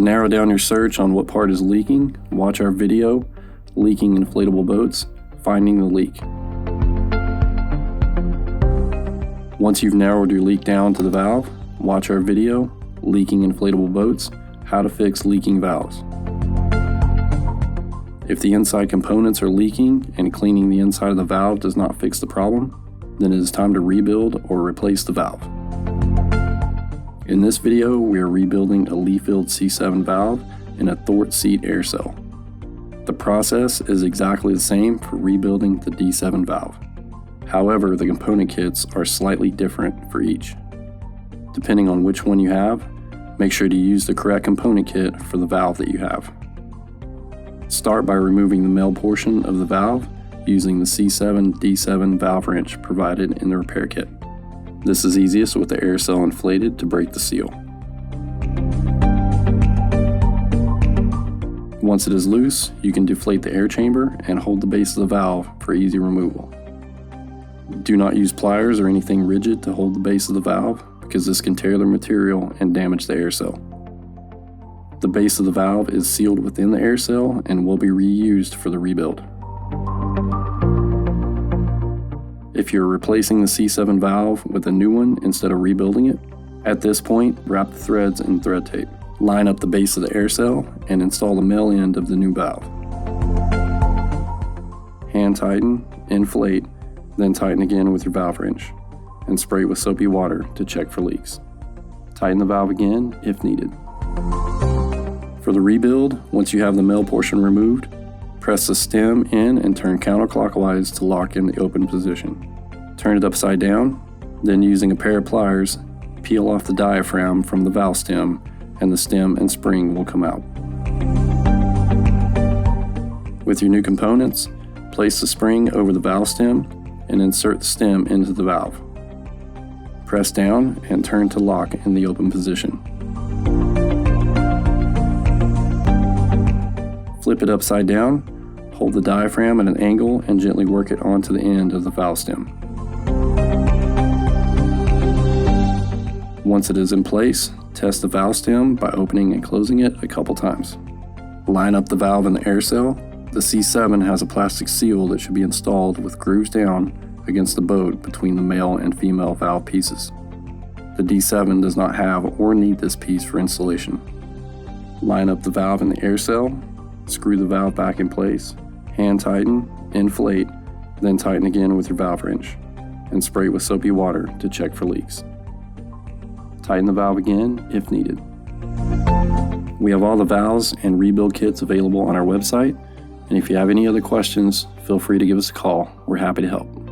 narrow down your search on what part is leaking, watch our video, Leaking Inflatable Boats, Finding the Leak. Once you've narrowed your leak down to the valve, watch our video, Leaking Inflatable Boats, How to Fix Leaking Valves. If the inside components are leaking and cleaning the inside of the valve does not fix the problem, then it is time to rebuild or replace the valve. In this video, we are rebuilding a Leafield C7 valve in a thwart seat air cell. The process is exactly the same for rebuilding the D7 valve. However, the component kits are slightly different for each. Depending on which one you have, make sure to use the correct component kit for the valve that you have. Start by removing the male portion of the valve using the C7 D7 valve wrench provided in the repair kit. This is easiest with the air cell inflated to break the seal. Once it is loose, you can deflate the air chamber and hold the base of the valve for easy removal. Do not use pliers or anything rigid to hold the base of the valve because this can tear the material and damage the air cell. The base of the valve is sealed within the air cell and will be reused for the rebuild. If you're replacing the C7 valve with a new one instead of rebuilding it, at this point, wrap the threads in thread tape. Line up the base of the air cell and install the male end of the new valve. Hand tighten, inflate, then tighten again with your valve wrench, and spray with soapy water to check for leaks. Tighten the valve again if needed. For the rebuild, once you have the male portion removed, press the stem in and turn counterclockwise to lock in the open position. Turn it upside down, then using a pair of pliers, peel off the diaphragm from the valve stem and the stem and spring will come out. With your new components, place the spring over the valve stem and insert the stem into the valve. Press down and turn to lock in the open position. Flip it upside down, hold the diaphragm at an angle and gently work it onto the end of the valve stem. Once it is in place, test the valve stem by opening and closing it a couple times. Line up the valve in the air cell. The C7 has a plastic seal that should be installed with grooves down against the boat between the male and female valve pieces. The D7 does not have or need this piece for installation. Line up the valve in the air cell, screw the valve back in place, hand tighten, inflate, then tighten again with your valve wrench, and spray with soapy water to check for leaks. Tighten the valve again if needed. We have all the valves and rebuild kits available on our website, and if you have any other questions, feel free to give us a call. We're happy to help.